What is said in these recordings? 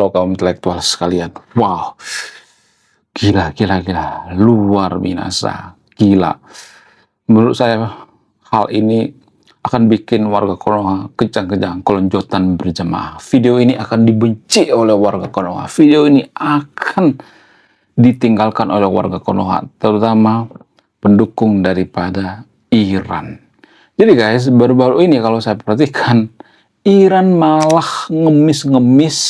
Halo kaum intelektual sekalian. Wow, gila, gila, gila. Luar biasa. Gila. Menurut saya, hal ini akan bikin warga Konoha kejang-kejang, kelonjotan berjamaah. Video ini akan dibenci oleh warga Konoha. Video ini akan ditinggalkan oleh warga Konoha, terutama pendukung daripada Iran. Jadi guys, baru-baru ini kalau saya perhatikan, Iran malah ngemis-ngemis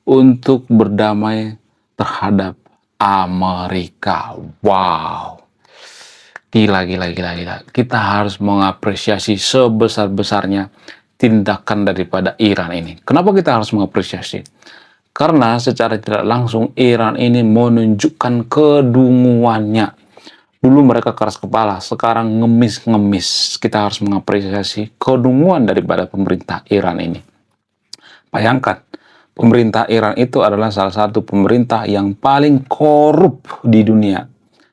untuk berdamai terhadap Amerika. Wow. Gila, gila, gila, gila. Kita harus mengapresiasi sebesar-besarnya tindakan daripada Iran ini. Kenapa kita harus mengapresiasi? Karena secara tidak langsung Iran ini menunjukkan kedunguannya. Dulu mereka keras kepala, sekarang ngemis-ngemis. Kita harus mengapresiasi kedunguan daripada pemerintah Iran ini. Bayangkan, pemerintah Iran itu adalah salah satu pemerintah yang paling korup di dunia.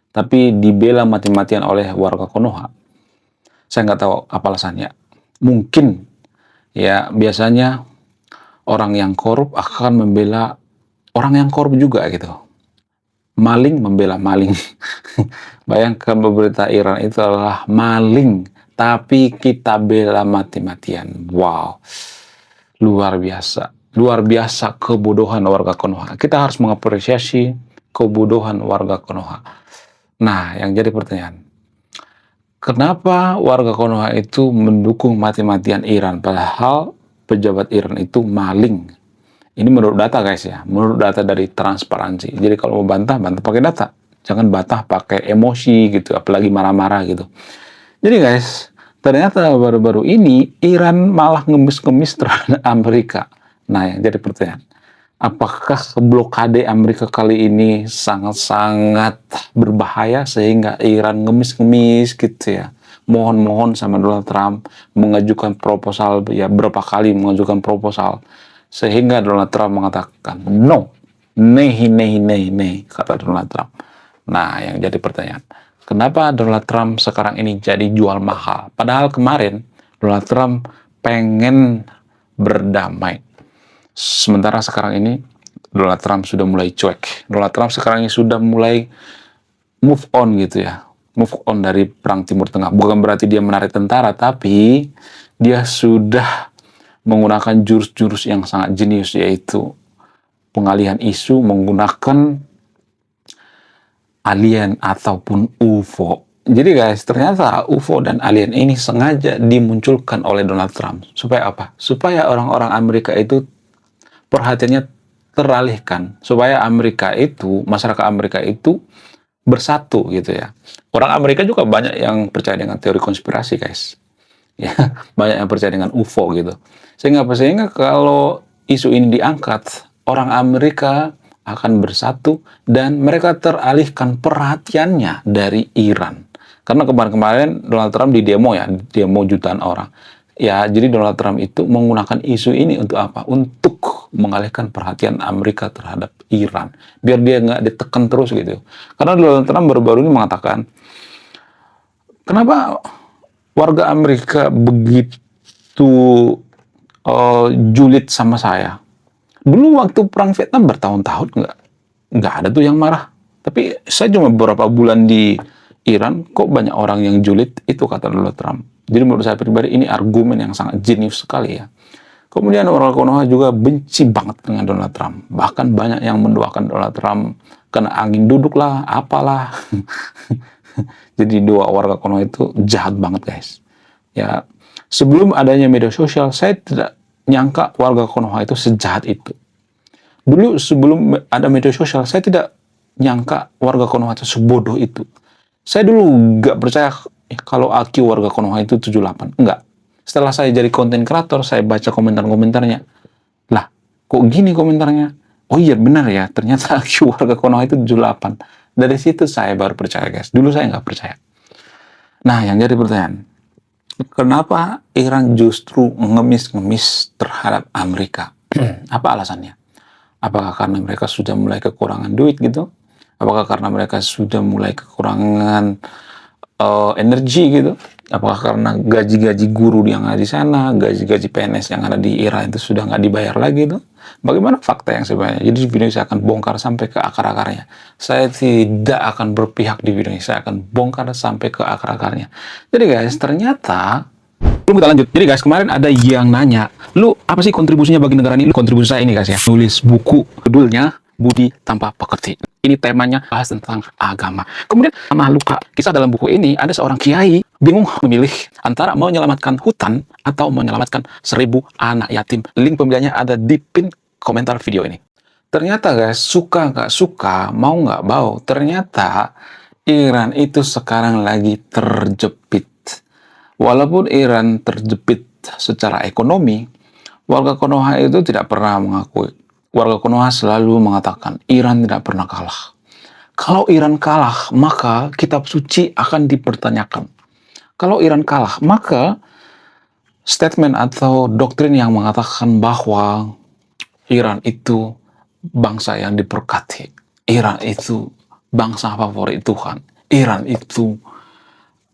Tapi dibela mati-matian oleh warga Konoha. Saya nggak tahu apa alasannya. Mungkin, ya biasanya orang yang korup akan membela orang yang korup juga gitu. Maling membela maling. Bayangkan pemerintah Iran itu adalah maling, tapi kita bela mati-matian. Wow, luar biasa. Luar biasa kebodohan warga Konoha. Kita harus mengapresiasi kebodohan warga Konoha. Nah, yang jadi pertanyaan, kenapa warga Konoha itu mendukung mati-matian Iran, padahal pejabat Iran itu maling? Ini menurut data guys ya, menurut data dari transparansi. Jadi kalau mau bantah, bantah pakai data. Jangan bantah pakai emosi gitu, apalagi marah-marah gitu. Jadi guys, ternyata baru-baru ini Iran malah ngemis-ngemis terhadap Amerika. Nah yang jadi pertanyaan, apakah blokade Amerika kali ini sangat-sangat berbahaya sehingga Iran ngemis-ngemis gitu ya? Mohon-mohon sama Donald Trump mengajukan proposal, ya berapa kali mengajukan proposal, sehingga Donald Trump mengatakan no, nehi, nehi, nehi, nehi, kata Donald Trump. Nah, yang jadi pertanyaan, kenapa Donald Trump sekarang ini jadi jual mahal? Padahal kemarin Donald Trump pengen berdamai. Sementara sekarang ini Donald Trump sudah mulai cuek. Donald Trump sekarang ini sudah mulai move on gitu ya. Move on dari perang Timur Tengah. Bukan berarti dia menarik tentara, tapi dia sudah menggunakan jurus-jurus yang sangat jenius, yaitu pengalihan isu menggunakan alien ataupun UFO. Jadi guys, ternyata UFO dan alien ini sengaja dimunculkan oleh Donald Trump. Supaya apa? Supaya orang-orang Amerika itu perhatiannya teralihkan. Supaya Amerika itu, masyarakat Amerika itu bersatu gitu ya. Orang Amerika juga banyak yang percaya dengan teori konspirasi guys. Ya, banyak yang percaya dengan UFO gitu. Sehingga kalau isu ini diangkat, orang Amerika akan bersatu dan mereka teralihkan perhatiannya dari Iran. Karena kemarin-kemarin Donald Trump di demo ya, demo jutaan orang. Ya, jadi Donald Trump itu menggunakan isu ini untuk apa? Untuk mengalihkan perhatian Amerika terhadap Iran. Biar dia nggak ditekan terus gitu. Karena Donald Trump baru-baru ini mengatakan, kenapa warga Amerika begitu julid sama saya? Dulu waktu perang Vietnam bertahun-tahun nggak ada tuh yang marah. Tapi saya cuma beberapa bulan di Iran, kok banyak orang yang julid? Itu kata Donald Trump. Jadi menurut saya pribadi ini argumen yang sangat jenius sekali ya. Kemudian orang Konoha juga benci banget dengan Donald Trump. Bahkan banyak yang mendoakan Donald Trump kena angin duduk lah, apalah. Jadi dua warga Konoha itu jahat banget guys. Ya, sebelum adanya media sosial, saya tidak nyangka warga Konoha itu sejahat itu. Dulu sebelum ada media sosial, saya tidak nyangka warga Konoha itu sebodoh itu. Saya dulu nggak percaya kalau IQ warga Konoha itu 78. Enggak. Setelah saya jadi konten kreator, saya baca komentar-komentarnya. Lah, kok gini komentarnya? Oh iya benar ya, ternyata IQ warga Konoha itu 78. Dari situ saya baru percaya guys. Dulu saya nggak percaya. Nah, yang jadi pertanyaan, kenapa Iran justru ngemis-ngemis terhadap Amerika? Apa alasannya? Apakah karena mereka sudah mulai kekurangan duit gitu? Apakah karena mereka sudah mulai kekurangan energi gitu? Apakah karena gaji-gaji guru yang ada di sana, gaji-gaji PNS yang ada di Iran itu sudah nggak dibayar lagi tuh? Bagaimana fakta yang sebenarnya? Jadi di video ini saya akan bongkar sampai ke akar-akarnya. Saya tidak akan berpihak di video ini, saya akan bongkar sampai ke akar-akarnya. Jadi guys, ternyata belum kita lanjut. Jadi guys, kemarin ada yang nanya, lu apa sih kontribusinya bagi negara ini? Lu kontribusi saya ini guys ya, nulis buku, judulnya Budi Tanpa Pekerti. Ini temanya bahas tentang agama. Kemudian sama luka kisah dalam buku ini, ada seorang kiai bingung memilih antara mau menyelamatkan hutan atau menyelamatkan 1000 anak yatim. Link pembeliannya ada di pin komentar video ini. Ternyata guys, suka nggak suka, mau nggak mau, ternyata Iran itu sekarang lagi terjepit. Walaupun Iran terjepit secara ekonomi, warga Konoha itu tidak pernah mengakui. Warga Konoha selalu mengatakan Iran tidak pernah kalah. Kalau Iran kalah, maka kitab suci akan dipertanyakan. Kalau Iran kalah, maka statement atau doktrin yang mengatakan bahwa Iran itu bangsa yang diberkati, Iran itu bangsa favorit Tuhan, Iran itu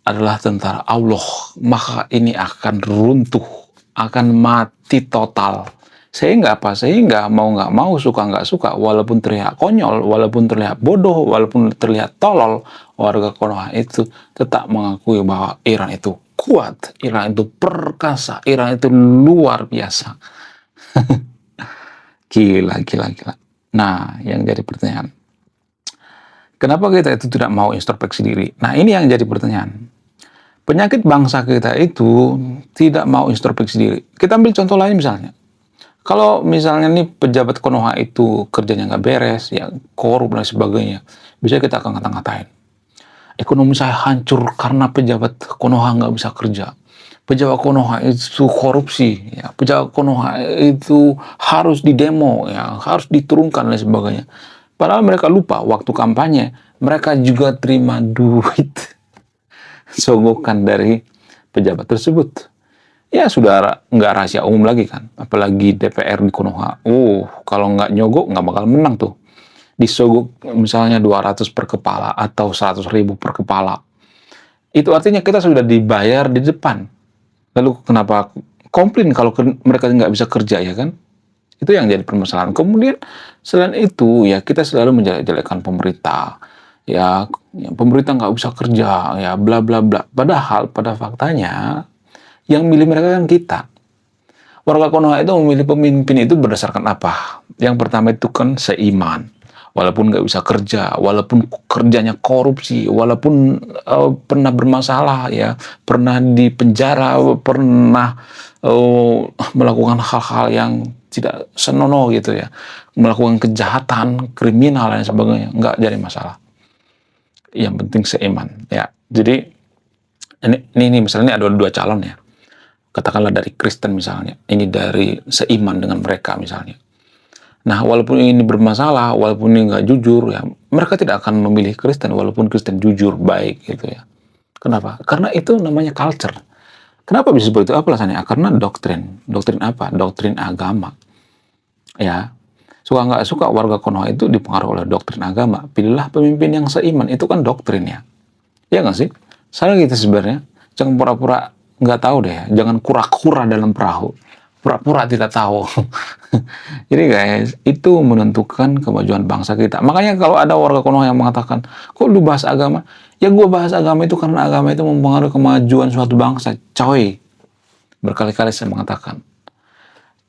adalah tentara Allah, maka ini akan runtuh, akan mati total. Sehingga apa? Sehingga mau nggak mau, suka nggak suka, walaupun terlihat konyol, walaupun terlihat bodoh, walaupun terlihat tolol, warga Konoha itu tetap mengakui bahwa Iran itu kuat, Iran itu perkasa, Iran itu luar biasa. Gila, gila, gila. Nah, yang jadi pertanyaan, kenapa kita itu tidak mau introspeksi diri? Nah, ini yang jadi pertanyaan. Penyakit bangsa kita itu tidak mau introspeksi diri. Kita ambil contoh lain misalnya. Kalau misalnya nih pejabat Konoha itu kerjanya nggak beres, ya korup dan sebagainya, bisa kita akan ngata-ngatain. Ekonomi saya hancur karena pejabat Konoha nggak bisa kerja. Pejabat Konoha itu korupsi, ya. Pejabat Konoha itu harus didemo, ya, harus diturunkan dan sebagainya. Padahal mereka lupa waktu kampanye mereka juga terima duit sogokan dari pejabat tersebut. Ya sudah nggak rahasia umum lagi kan, apalagi DPR di Konoha. Kalau nggak nyogok nggak bakal menang tuh. Disogok misalnya 200 per kepala atau 100.000 per kepala. Itu artinya kita sudah dibayar di depan. Lalu kenapa komplain kalau mereka nggak bisa kerja, ya kan? Itu yang jadi permasalahan. Kemudian selain itu ya kita selalu menjelek-jelekan pemerintah. Ya pemerintah nggak bisa kerja, ya bla bla bla. Padahal pada faktanya yang milih mereka kan kita. Warga Konoha itu memilih pemimpin itu berdasarkan apa? Yang pertama itu kan seiman. Walaupun nggak bisa kerja, walaupun kerjanya korupsi, walaupun pernah bermasalah, ya pernah di penjara, pernah melakukan hal-hal yang tidak senonoh gitu ya, melakukan kejahatan, kriminal dan sebagainya, nggak jadi masalah. Yang penting seiman, ya. Jadi ini misalnya ada dua calon ya. Katakanlah dari Kristen misalnya, ini dari seiman dengan mereka misalnya. Nah, walaupun ini bermasalah, walaupun ini nggak jujur, ya mereka tidak akan memilih Kristen, walaupun Kristen jujur, baik gitu ya. Kenapa? Karena itu namanya culture. Kenapa bisa seperti itu? Apa alasannya? Karena doktrin. Doktrin apa? Doktrin agama. Ya, suka nggak suka warga Konoha itu dipengaruhi oleh doktrin agama. Pilihlah pemimpin yang seiman, itu kan doktrin ya. Ya nggak sih? Salah gitu sebenarnya. Jangan pura-pura nggak tahu deh, jangan kura-kura dalam perahu, pura-pura tidak tahu. Jadi guys, itu menentukan kemajuan bangsa kita. Makanya kalau ada warga Konoha yang mengatakan, kok lu bahas agama? Ya gue bahas agama itu karena agama itu mempengaruhi kemajuan suatu bangsa, coy. Berkali-kali saya mengatakan.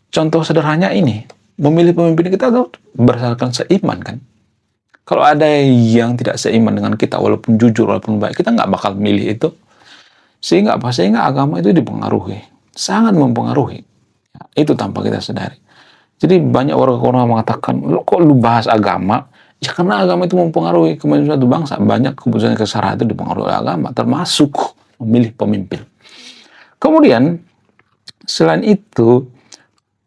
Contoh sederhananya ini, memilih pemimpin kita itu berdasarkan seiman kan. Kalau ada yang tidak seiman dengan kita, walaupun jujur, walaupun baik, kita nggak bakal milih itu. Sehingga apa? Sehingga agama itu dipengaruhi. Sangat mempengaruhi. Ya, itu tanpa kita sadari. Jadi banyak warga Konoha mengatakan, kok lu bahas agama? Ya karena agama itu mempengaruhi kemajuan suatu bangsa. Banyak keputusan kesalahan itu dipengaruhi oleh agama, termasuk memilih pemimpin. Kemudian, selain itu,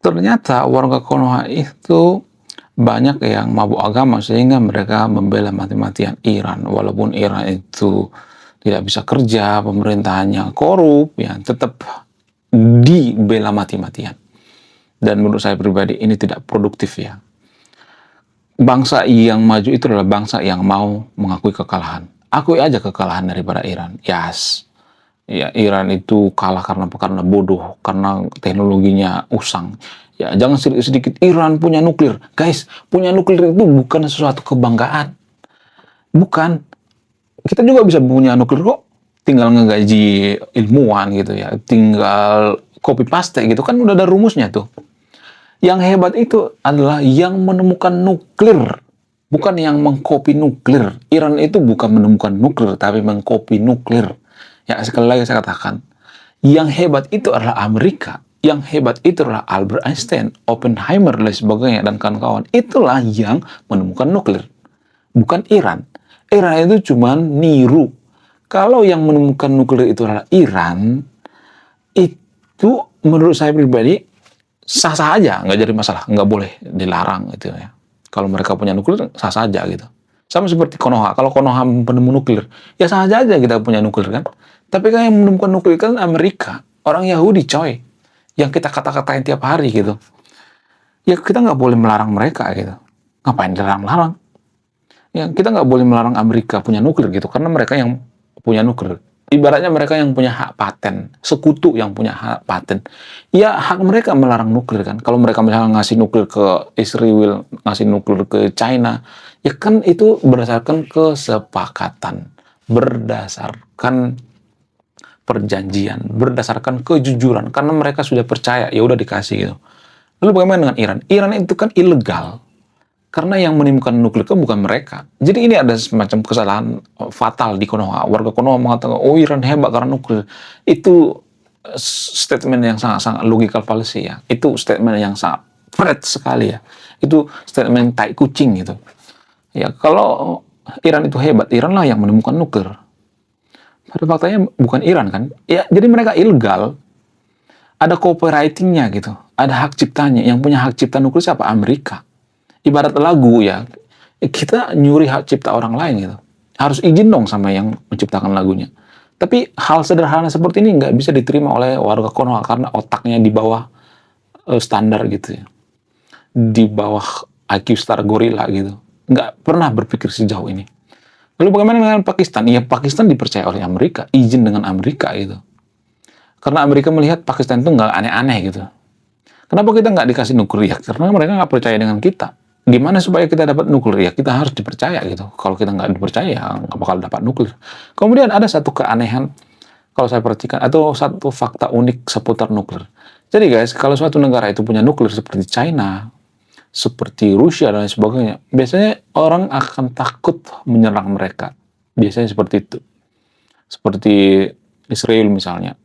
ternyata warga Konoha itu banyak yang mabuk agama, sehingga mereka membela mati-matian Iran. Walaupun Iran itu tidak bisa kerja, pemerintahannya korup, ya tetap dibela mati-matian. Dan menurut saya pribadi ini tidak produktif ya. Bangsa yang maju itu adalah bangsa yang mau mengakui kekalahan. Akui aja kekalahan daripada Iran. Yes. Ya, Iran itu kalah karena bodoh, karena teknologinya usang. Ya, jangan sedikit-sedikit Iran punya nuklir. Guys, punya nuklir itu bukan sesuatu kebanggaan. Bukan. Kita juga bisa punya nuklir kok. Tinggal ngegaji ilmuwan gitu ya. Tinggal copy paste gitu kan udah ada rumusnya tuh. Yang hebat itu adalah yang menemukan nuklir, bukan yang mengkopi nuklir. Iran itu bukan menemukan nuklir, tapi mengkopi nuklir. Ya, sekali lagi saya katakan, yang hebat itu adalah Amerika. Yang hebat itu adalah Albert Einstein, Oppenheimer, dan sebagainya, dan kawan-kawan. Itulah yang menemukan nuklir, bukan Iran. Iran itu cuma niru. Kalau yang menemukan nuklir itu adalah Iran, itu menurut saya pribadi sah-sah aja, nggak jadi masalah, nggak boleh dilarang gitu ya. Kalau mereka punya nuklir, sah saja gitu. Sama seperti Konoha, kalau Konoha penemu nuklir, ya sah aja kita punya nuklir kan. Tapi kan yang menemukan nuklir kan Amerika, orang Yahudi coy, yang kita kata-katain tiap hari gitu. Ya kita nggak boleh melarang mereka gitu. Ngapain dilarang-larang? Ya kita nggak boleh melarang Amerika punya nuklir gitu, karena mereka yang punya nuklir. Ibaratnya mereka yang punya hak paten, sekutu yang punya hak paten. Ya hak mereka melarang nuklir kan. Kalau mereka misalnya ngasih nuklir ke Israel, ngasih nuklir ke China, ya kan itu berdasarkan kesepakatan, berdasarkan perjanjian, berdasarkan kejujuran. Karena mereka sudah percaya, ya udah dikasih gitu. Lalu bagaimana dengan Iran? Iran itu kan ilegal. Karena yang menimbulkan nuklir itu bukan mereka. Jadi ini ada semacam kesalahan fatal di Konoha. Warga Konoha mengatakan, oh Iran hebat karena nuklir. Itu statement yang sangat-sangat logical fallacy ya. Itu statement yang sangat fret sekali ya. Itu statement tai kucing gitu. Ya kalau Iran itu hebat, Iran lah yang menemukan nuklir. Pada faktanya bukan Iran kan. Ya jadi mereka ilegal. Ada copywritingnya gitu. Ada hak ciptanya. Yang punya hak cipta nuklir siapa? Amerika. Ibarat lagu ya, kita nyuri hak cipta orang lain gitu. Harus izin dong sama yang menciptakan lagunya. Tapi hal sederhana seperti ini nggak bisa diterima oleh warga Konoha karena otaknya di bawah standar gitu ya. Di bawah IQ star gorila gitu. Nggak pernah berpikir sejauh ini. Lalu bagaimana dengan Pakistan? Ya Pakistan dipercaya oleh Amerika, izin dengan Amerika gitu. Karena Amerika melihat Pakistan itu nggak aneh-aneh gitu. Kenapa kita nggak dikasih nuklir? Ya karena mereka nggak percaya dengan kita. Gimana supaya kita dapat nuklir? Ya kita harus dipercaya gitu. Kalau kita nggak dipercaya, ya nggak bakal dapat nuklir. Kemudian ada satu keanehan, kalau saya perhatikan, atau satu fakta unik seputar nuklir. Jadi guys, kalau suatu negara itu punya nuklir seperti China, seperti Rusia, dan lain sebagainya, biasanya orang akan takut menyerang mereka. Biasanya seperti itu. Seperti Israel misalnya.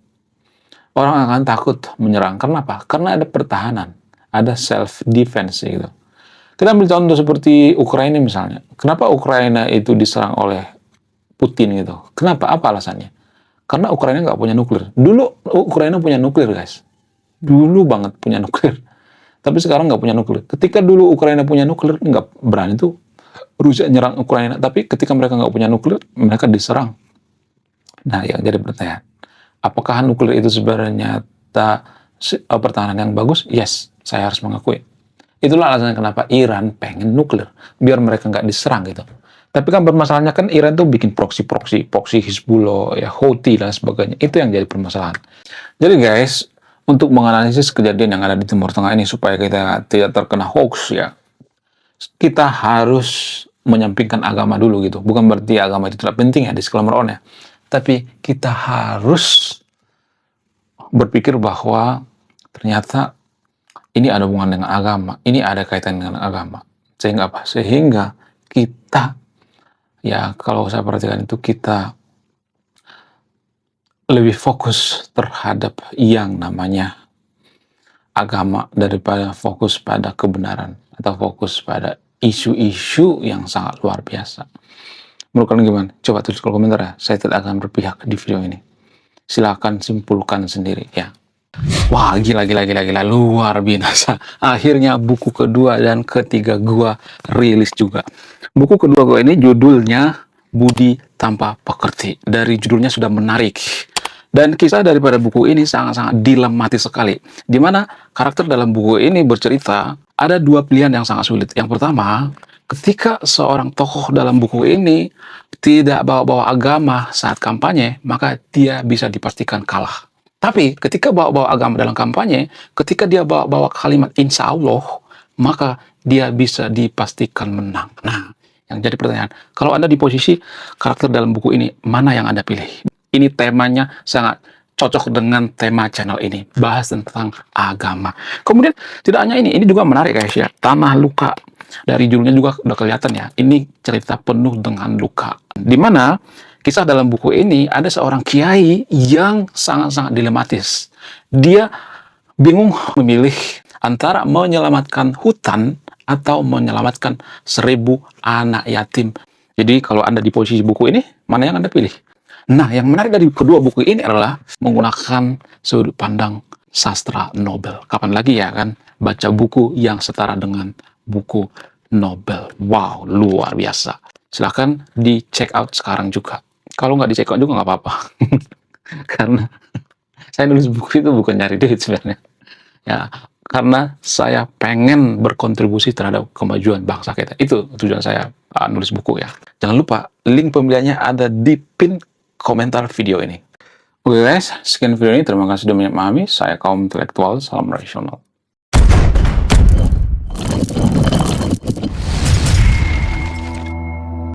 Orang akan takut menyerang. Kenapa? Karena ada pertahanan. Ada self-defense gitu. Kita ambil contoh seperti Ukraina misalnya. Kenapa Ukraina itu diserang oleh Putin gitu? Kenapa? Apa alasannya? Karena Ukraina nggak punya nuklir. Dulu Ukraina punya nuklir, guys. Dulu banget punya nuklir. Tapi sekarang nggak punya nuklir. Ketika dulu Ukraina punya nuklir, nggak berani tuh Rusia nyerang Ukraina. Tapi ketika mereka nggak punya nuklir, mereka diserang. Nah, yang jadi pertanyaan. Apakah nuklir itu sebenarnya pertahanan yang bagus? Yes, saya harus mengakui. Itulah alasan kenapa Iran pengen nuklir, biar mereka nggak diserang gitu. Tapi kan permasalahannya kan Iran tuh bikin proksi Hizbullah, ya Houthi dan sebagainya. Itu yang jadi permasalahan. Jadi guys, untuk menganalisis kejadian yang ada di Timur Tengah ini supaya kita tidak terkena hoax ya, kita harus menyampingkan agama dulu gitu. Bukan berarti agama itu tidak penting ya, disclaimer on ya. Tapi kita harus berpikir bahwa ternyata ini ada hubungan dengan agama, ini ada kaitan dengan agama. Sehingga apa? Sehingga kita, ya kalau saya perhatikan itu kita lebih fokus terhadap yang namanya agama daripada fokus pada kebenaran atau fokus pada isu-isu yang sangat luar biasa. Menurut kalian gimana? Coba tulis kolom komentar ya. Saya tidak akan berpihak di video ini. Silakan simpulkan sendiri ya. Wah, gila, luar biasa. Akhirnya buku kedua dan ketiga gua rilis juga. Buku kedua gua ini judulnya Budi Tanpa Pekerti. Dari judulnya sudah menarik. Dan kisah daripada buku ini sangat-sangat dilematis sekali. Dimana karakter dalam buku ini bercerita, ada dua pilihan yang sangat sulit. Yang pertama, ketika seorang tokoh dalam buku ini tidak bawa-bawa agama saat kampanye, maka dia bisa dipastikan kalah. Tapi ketika bawa-bawa agama dalam kampanye, ketika dia bawa-bawa kalimat insya Allah, maka dia bisa dipastikan menang. Nah, yang jadi pertanyaan, kalau Anda di posisi karakter dalam buku ini, mana yang Anda pilih? Ini temanya sangat cocok dengan tema channel ini, bahas tentang agama. Kemudian tidak hanya ini juga menarik guys ya, Tanah Luka. Dari judulnya juga udah kelihatan ya, ini cerita penuh dengan luka. Dimana kisah dalam buku ini ada seorang kiai yang sangat-sangat dilematis. Dia bingung memilih antara menyelamatkan hutan atau menyelamatkan 1.000 anak yatim. Jadi kalau Anda di posisi buku ini, mana yang Anda pilih? Nah, yang menarik dari kedua buku ini adalah menggunakan sudut pandang sastra Nobel. Kapan lagi ya kan baca buku yang setara dengan buku Nobel. Wow, luar biasa. Silahkan di check out sekarang juga. Kalau nggak di check out juga nggak apa-apa. Karena saya nulis buku itu bukan nyari duit sebenarnya. Ya, karena saya pengen berkontribusi terhadap kemajuan bangsa kita. Itu tujuan saya nulis buku ya. Jangan lupa, link pembeliannya ada di pin komentar video ini. Oke guys, sekian video ini. Terima kasih sudah memahami. Saya kaum intelektual, salam rasional.